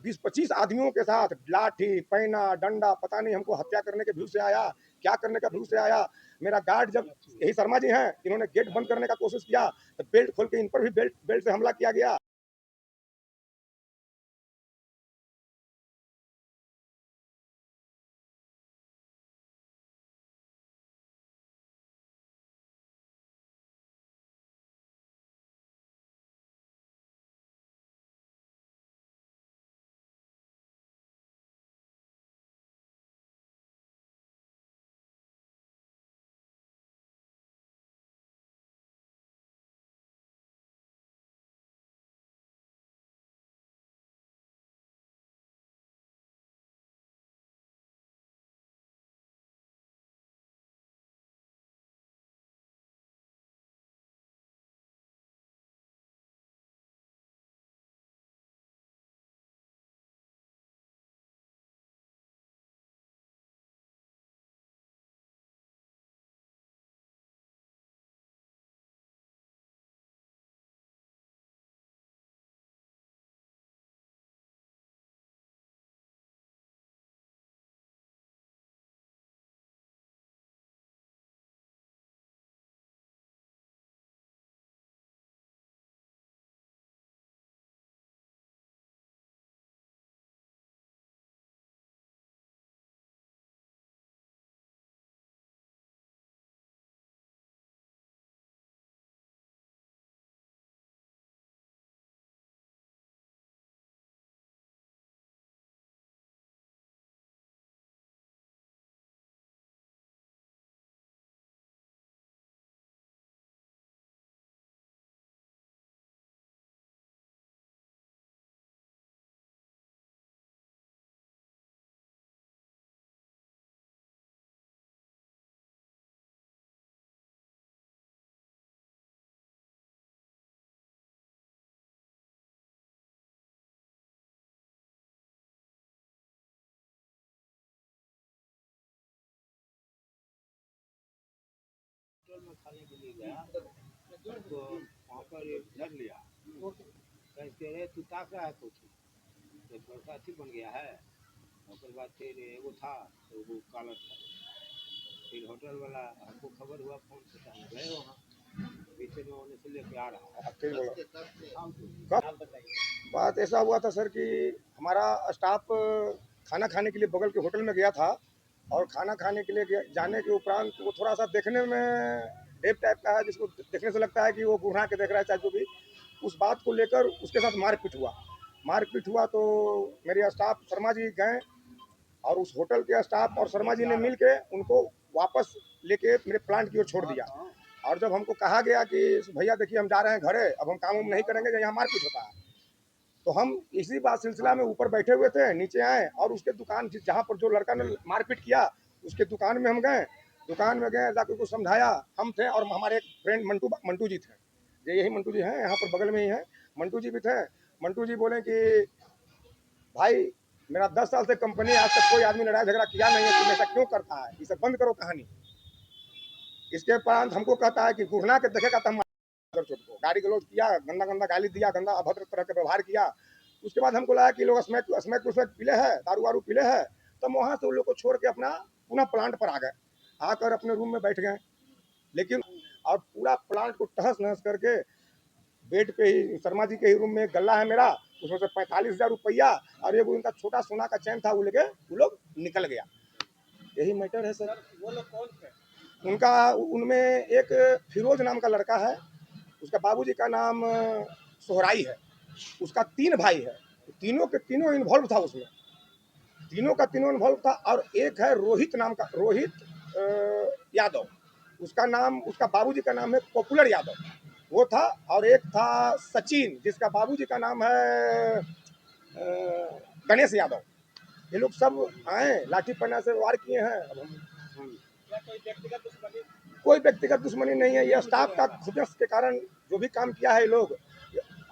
20-25 आदमियों के साथ लाठी, पैना, डंडा, पता नहीं हमको हत्या करने के व्यू से आया, क्या करने का व्यू से आया। मेरा गार्ड जब यही शर्मा जी हैं, इन्होंने गेट बंद करने का कोशिश किया तो बेल्ट खोल के इन पर भी बेल्ट से हमला किया गया। होटल में खाने के लिए गया तो वहाँ पर एक धर लिया, कह रहे तू ताक रहा है कुछ तो बड़का अथी बन गया है। उसके बाद फिर एगो था तो वो काला था। फिर होटल वाला हमको खबर हुआ फोन से, हम गए वहाँ पीछे में होने से लेके आ रहा है। बात ऐसा हुआ था सर कि हमारा स्टाफ खाना खाने के लिए बगल के होटल में गया था और खाना खाने के लिए जाने के उपरांत वो थोड़ा सा देखने में डेप टाइप का है, जिसको देखने से लगता है कि वो घूरा के देख रहा है चाहे जो भी। उस बात को लेकर उसके साथ मारपीट हुआ तो मेरे स्टाफ शर्मा जी गए और उस होटल के स्टाफ और शर्मा जी ने मिल के उनको वापस लेके मेरे प्लांट की ओर छोड़ दिया। और जब हमको कहा गया कि भैया देखिए हम जा रहे हैं घरे, अब हम काम नहीं करेंगे, यहाँ मारपीट होता है, तो हम इसी बात सिलसिला में ऊपर बैठे हुए थे, नीचे आए और उसके दुकान जहाँ पर जो लड़का ने मारपीट किया उसके दुकान में हम गए। दुकान में गए, जाकर कुछ समझाया, हम थे और हमारे एक फ्रेंड मंटू जी थे, यही मंटू जी हैं, यहाँ पर बगल में ही है, मंटू जी भी थे। मंटू जी बोले कि भाई मेरा 10 साल से कंपनी, आज तक कोई आदमी लड़ाई झगड़ा किया नहीं है, तुम ऐसा क्यों करता है, इसे बंद करो कहानी। इसके उपरांत हमको कहता है कि घुरना के देखेगा तो हम को गाड़ी गलौज किया, गंदा गंदा गाली दिया, गंदा अभद्र तरह का व्यवहार किया। उसके बाद हमको लगा कि लोग स्मैक पीले हैं, दारू वारू पीले हैं, तो हम वहाँ से उन लोग को छोड़ के अपना पुनः प्लांट पर आ गए, आकर अपने रूम में बैठ गए। लेकिन और पूरा प्लांट को तहस नहस करके बेड पे ही शर्मा जी के ही रूम में गल्ला है मेरा, उसमें से 45,000 रुपया और एक उनका छोटा सोना का चैन था, वो लेके वो लोग निकल गया। यही मैटर है सर। वो लोग कौन थे? उनका उनमें एक फिरोज नाम का लड़का है, उसका बाबूजी का नाम सोहराई है, उसका 3 भाई है, तीनों के तीनों इन्वॉल्व था उसमें, तीनों का तीनों इन्वॉल्व था। और एक है रोहित नाम का, रोहित यादव, उसका नाम, उसका बाबूजी का नाम है पॉपुलर यादव, वो था। और एक था सचिन, जिसका बाबूजी का नाम है गणेश यादव। ये लोग सब आए, लाठी पन्ना से वार किए हैं। अब हम कोई व्यक्तिगत दुश्मनी नहीं है, ये स्टाफ का खुदस के कारण जो भी काम किया है, ये लोग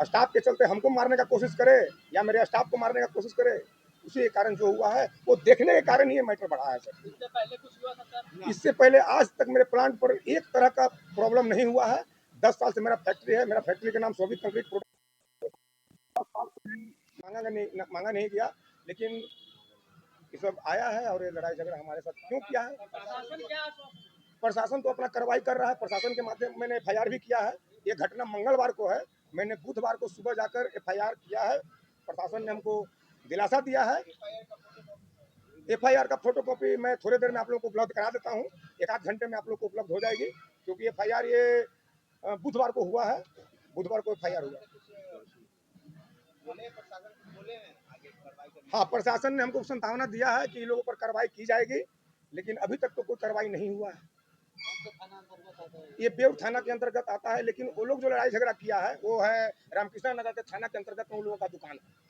स्टाफ के चलते हमको मारने का कोशिश करे या मेरे स्टाफ को मारने का कोशिश करे, उसी के कारण जो हुआ है वो देखने के कारण ही मैटर बढ़ा है सर। इससे पहले कुछ हुआ था सर? इससे पहले आज तक मेरे प्लांट पर एक तरह का प्रॉब्लम नहीं हुआ है। 10 साल से मेरा फैक्ट्री है, मेरा फैक्ट्री का नाम सोभित कंक्रीट प्रोडक्ट मांगा नहीं गया, लेकिन ये सब आया है और ये लड़ाई झगड़ा हमारे साथ क्यों किया है। प्रशासन तो अपना कार्रवाई कर रहा है, प्रशासन के माध्यम मैंने FIR भी किया है। ये घटना मंगलवार को है, मैंने बुधवार को सुबह जाकर FIR किया है। प्रशासन ने हमको दिलासा दिया है। FIR का फोटो कॉपी मैं थोड़ी देर में आप लोगों को उपलब्ध करा देता हूँ, 1 आध घंटे में आप लोग को उपलब्ध हो जाएगी, क्योंकि FIR ये बुधवार को हुआ है, बुधवार को FIR हुआ। हाँ, प्रशासन ने हमको संभावना दिया है कि इन लोगों पर कार्रवाई की जाएगी, लेकिन अभी तक तो कोई कार्रवाई नहीं हुआ है। ये बेउर थाना के अंतर्गत आता है, लेकिन वो लोग जो लड़ाई झगड़ा किया है वो है रामकृष्ण नगर के थाना के अंतर्गत उन लोगों का दुकान है।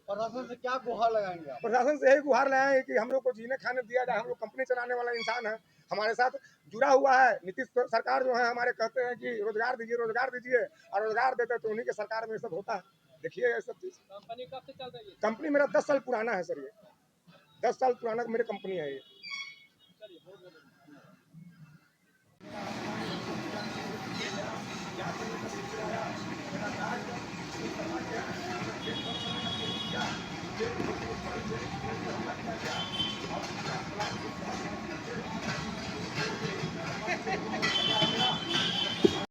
प्रशासन से क्या गुहार लगाएंगे आप? प्रशासन से यही गुहार लगाए कि हम लोग को जीने खाने दिया जाए। हम लोग कंपनी चलाने वाला इंसान है, हमारे साथ जुड़ा हुआ है। नीतीश सरकार जो है हमारे कहते हैं कि रोजगार दीजिए, रोजगार दीजिए, और रोजगार देते तो उन्हीं के सरकार में सब होता है। देखिए ये सब चीज। कंपनी कब से चल रही है? कंपनी मेरा 10 साल पुराना है सर, ये 10 साल पुराना मेरी कंपनी है ये।